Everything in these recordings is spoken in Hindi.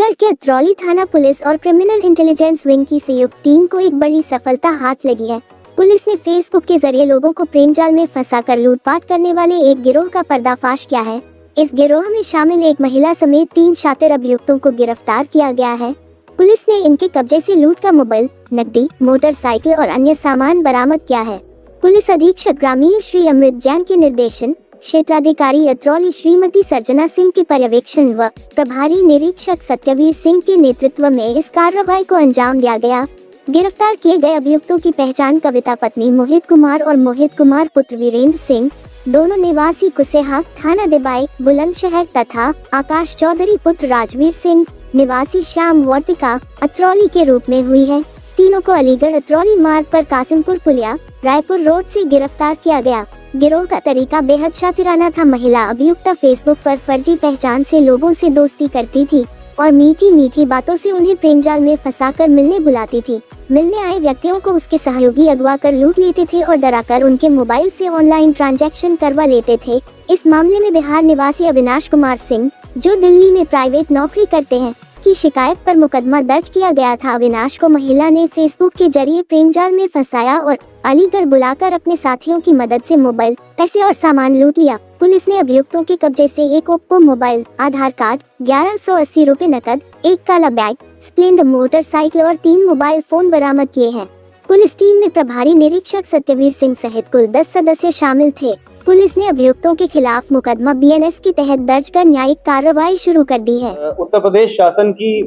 अलीगढ़ के अतरौली थाना पुलिस और क्रिमिनल इंटेलिजेंस विंग की संयुक्त टीम को एक बड़ी सफलता हाथ लगी है। पुलिस ने फेसबुक के जरिए लोगों को प्रेम जाल में फंसाकर लूटपाट करने वाले एक गिरोह का पर्दाफाश किया है। इस गिरोह में शामिल एक महिला समेत 3 शातिर अभियुक्तों को गिरफ्तार किया गया है। पुलिस ने इनके कब्जे से लूट का मोबाइल, नकदी, मोटरसाइकिल और अन्य सामान बरामद किया है। पुलिस अधीक्षक ग्रामीण श्री अमृत जैन के निर्देशन, क्षेत्राधिकारी अतरौली श्रीमती सर्जना सिंह के पर्यवेक्षण व प्रभारी निरीक्षक सत्यवीर सिंह के नेतृत्व में इस कार्रवाई को अंजाम दिया गया। गिरफ्तार किए गए अभियुक्तों की पहचान कविता पत्नी मोहित कुमार और मोहित कुमार पुत्र वीरेंद्र सिंह, दोनों निवासी कुसेहा, थाना दिबाई, बुलंदशहर तथा आकाश चौधरी पुत्र राजवीर सिंह, निवासी श्याम वाटिका, अतरौली के रूप में हुई है। तीनों को अलीगढ़ अतरौली मार्ग पर कासिमपुर पुलिया, रायपुर रोड से गिरफ्तार किया गया। गिरोह का तरीका बेहद शातिराना था। महिला अभियुक्ता फेसबुक पर फर्जी पहचान से लोगों से दोस्ती करती थी और मीठी मीठी बातों से उन्हें प्रेम जाल में फंसाकर मिलने बुलाती थी। मिलने आए व्यक्तियों को उसके सहयोगी अगवा कर लूट लेते थे और डराकर उनके मोबाइल से ऑनलाइन ट्रांजैक्शन करवा लेते थे। इस मामले में बिहार निवासी अविनाश कुमार सिंह, जो दिल्ली में प्राइवेट नौकरी करते हैं, की शिकायत पर मुकदमा दर्ज किया गया था। अविनाश को महिला ने फेसबुक के जरिए प्रेम जाल में फंसाया और अलीगढ़ बुलाकर अपने साथियों की मदद से मोबाइल, पैसे और सामान लूट लिया। पुलिस ने अभियुक्तों के कब्जे से एक ओप्पो मोबाइल, आधार कार्ड, 1180 रुपए नकद, एक काला बैग, स्प्लेंडर मोटरसाइकिल और 3 मोबाइल फोन बरामद किए हैं। पुलिस टीम में प्रभारी निरीक्षक सत्यवीर सिंह सहित कुल 10 सदस्य शामिल थे। पुलिस ने अभियुक्तों के खिलाफ मुकदमा BNS के तहत दर्ज कर न्यायिक कार्रवाई शुरू कर दी है। उत्तर प्रदेश शासन की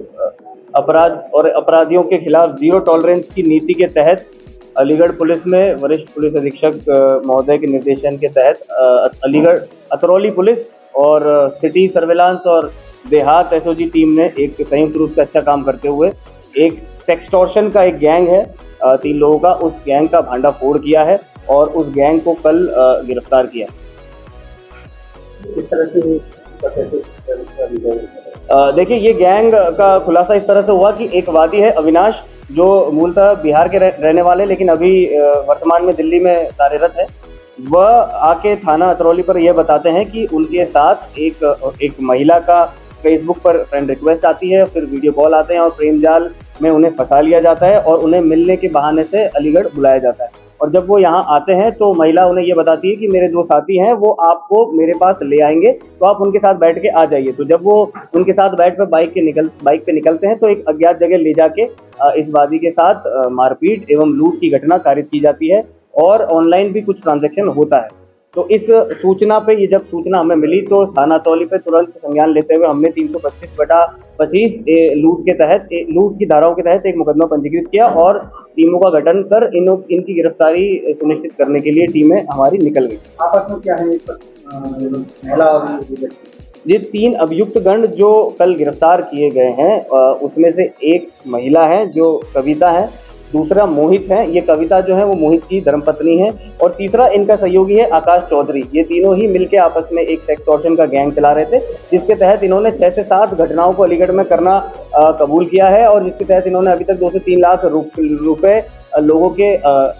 अपराध और अपराधियों के खिलाफ जीरो टॉलरेंस की नीति के तहत अलीगढ़ पुलिस में वरिष्ठ पुलिस अधीक्षक महोदय के निर्देशन के तहत अलीगढ़ अतरौली पुलिस और सिटी सर्विलांस और देहात SOG टीम ने एक संयुक्त रूप से अच्छा काम करते हुए एक सेक्सटॉर्शन का एक गैंग है 3 लोगों का, उस गैंग का भांडाफोड़ किया है और उस गैंग को कल गिरफ्तार किया। देखिए, ये गैंग का खुलासा इस तरह से हुआ कि एक वादी है अविनाश, जो मूलतः बिहार के रहने वाले लेकिन अभी वर्तमान में दिल्ली में कार्यरत है। वह आके थाना अतरौली पर यह बताते हैं कि उनके साथ एक महिला का फेसबुक पर फ्रेंड रिक्वेस्ट आती है, फिर वीडियो कॉल आते हैं और प्रेम जाल में उन्हें फंसा लिया जाता है और उन्हें मिलने के बहाने से अलीगढ़ बुलाया जाता है। और जब वो यहाँ आते हैं तो महिला उन्हें ये बताती है कि मेरे 2 साथी हैं, वो आपको मेरे पास ले आएंगे, तो आप उनके साथ बैठ के आ जाइए। तो जब वो उनके साथ बैठ कर बाइक पे निकलते हैं तो एक अज्ञात जगह ले जाके इस वादी के साथ मारपीट एवं लूट की घटना कारित की जाती है और ऑनलाइन भी कुछ ट्रांजैक्शन होता है। तो इस सूचना पे जब सूचना हमें मिली तो थाना अतरौली पे तुरंत संज्ञान लेते हुए हमने 325/25 लूट के तहत लूट की धाराओं के तहत एक मुकदमा पंजीकृत किया और टीमों का गठन कर इनकी गिरफ्तारी सुनिश्चित करने के लिए टीमें हमारी निकल गई। आपस में क्या है महिला और ये 3 अभियुक्त गण जो कल गिरफ्तार किए गए हैं उसमें से एक महिला है जो कविता है, दूसरा मोहित है, ये कविता जो है वो मोहित की धर्मपत्नी है, और तीसरा इनका सहयोगी है आकाश चौधरी। ये तीनों ही मिलके आपस में एक सेक्सटॉर्शन का गैंग चला रहे थे, जिसके तहत इन्होंने 6 से 7 घटनाओं को अलीगढ़ में करना कबूल किया है और जिसके तहत इन्होंने अभी तक 2 से 3 लाख रुपए लोगों के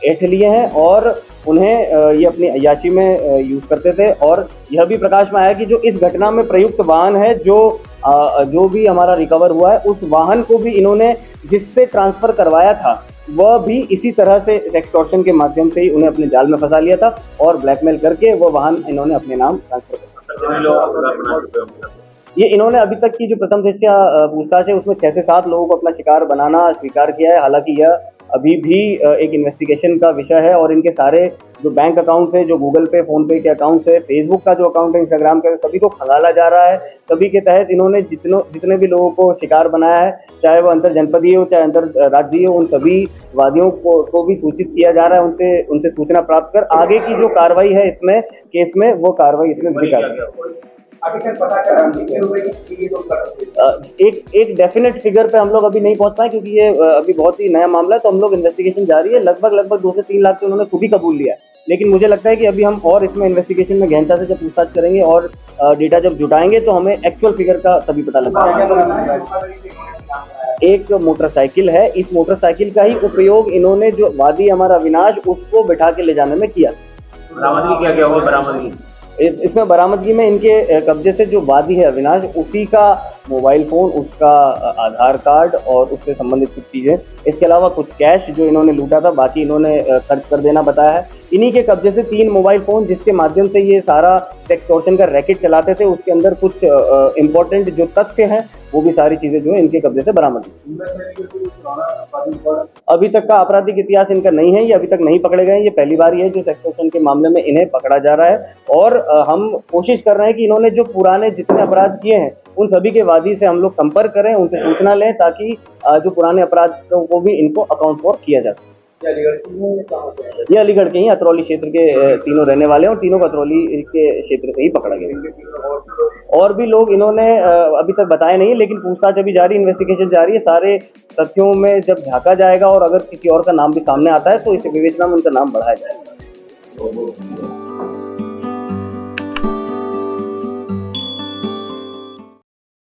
ऐंठ लिए हैं और उन्हें ये अपनी अय्याशी में यूज करते थे। और यह भी प्रकाश में आया कि जो इस घटना में प्रयुक्त वाहन है, जो भी हमारा रिकवर हुआ है, उस वाहन को भी इन्होंने जिससे ट्रांसफर करवाया था वह भी इसी तरह से सेक्सटॉर्शन के माध्यम से ही उन्हें अपने जाल में फंसा लिया था और ब्लैकमेल करके वो वाहन इन्होंने अपने नाम ट्रांसफर कर। ये इन्होंने अभी तक की जो प्रथम दृष्टया पूछताछ है उसमें 6 से 7 लोगों को अपना शिकार बनाना स्वीकार किया है। हालांकि यह अभी भी एक इन्वेस्टिगेशन का विषय है और इनके सारे जो बैंक अकाउंट्स है, जो गूगल पे, फोन पे के अकाउंट्स है, फेसबुक का जो अकाउंट है, इंस्टाग्राम का, सभी को खंगाला जा रहा है। सभी के तहत इन्होंने जितने भी लोगों को शिकार बनाया है, चाहे वो अंतर जनपदीय हो चाहे अंतर राज्यीय हो, उन सभी वादियों को भी सूचित किया जा रहा है। उनसे सूचना प्राप्त कर आगे की जो कार्रवाई है इसमें केस में, वो कार्रवाई इसमें भी कर रही है। एक डेफिनेट फिगर पे हम लोग अभी नहीं पहुंच पाए क्योंकि ये अभी बहुत ही नया मामला है, तो हम लोग इन्वेस्टिगेशन जारी है। लगभग 2 से 3 लाख तो उन्होंने खुद ही कबूल लिया है, लेकिन मुझे लगता है कि अभी हम और इसमें इन्वेस्टिगेशन में गहनता से जब पूछताछ करेंगे और डेटा जब जुटाएंगे तो हमें एक्चुअल फिगर का तभी पता लगेगा। एक मोटरसाइकिल है, इस मोटरसाइकिल का ही उपयोग इन्होंने जो वादी हमारा अविनाश उसको बिठा के ले जाने में किया। बरामदगी क्या हुआ? बरामदगी इसमें बरामदगी में इनके कब्जे से जो वादी है अविनाश, उसी का मोबाइल फ़ोन, उसका आधार कार्ड और उससे संबंधित कुछ चीज़ें, इसके अलावा कुछ कैश जो इन्होंने लूटा था, बाकी इन्होंने खर्च कर देना बताया है। इन्हीं के कब्जे से 3 मोबाइल फ़ोन, जिसके माध्यम से ये सारा सेक्सटॉर्शन का रैकेट चलाते थे, उसके अंदर कुछ इम्पोर्टेंट जो तथ्य हैं वो भी सारी चीज़ें जो है इनके कब्जे से बरामद हुई। अभी तक का आपराधिक इतिहास इनका नहीं है, ये अभी तक नहीं पकड़े गए, ये पहली बार ही है जो सेक्सटॉर्शन के मामले में इन्हें पकड़ा जा रहा है। और हम कोशिश कर रहे हैं कि इन्होंने जो पुराने जितने अपराध किए हैं उन सभी के वादी से हम लोग संपर्क करें, उनसे सूचना लें, ताकि जो पुराने अपराध को भी इनको अकाउंट फॉर किया जा सके। ये अलीगढ़ के ही अतरौली क्षेत्र के तीनों रहने वाले हैं और तीनों को अतरौली के क्षेत्र से ही पकड़ा गया। और भी लोग इन्होंने अभी तक बताए नहीं, लेकिन पूछताछ अभी जारी, इन्वेस्टिगेशन जारी है। सारे तथ्यों में जब झांका जाएगा और अगर किसी और का नाम भी सामने आता है तो इस विवेचना में उनका नाम बढ़ाया जाएगा।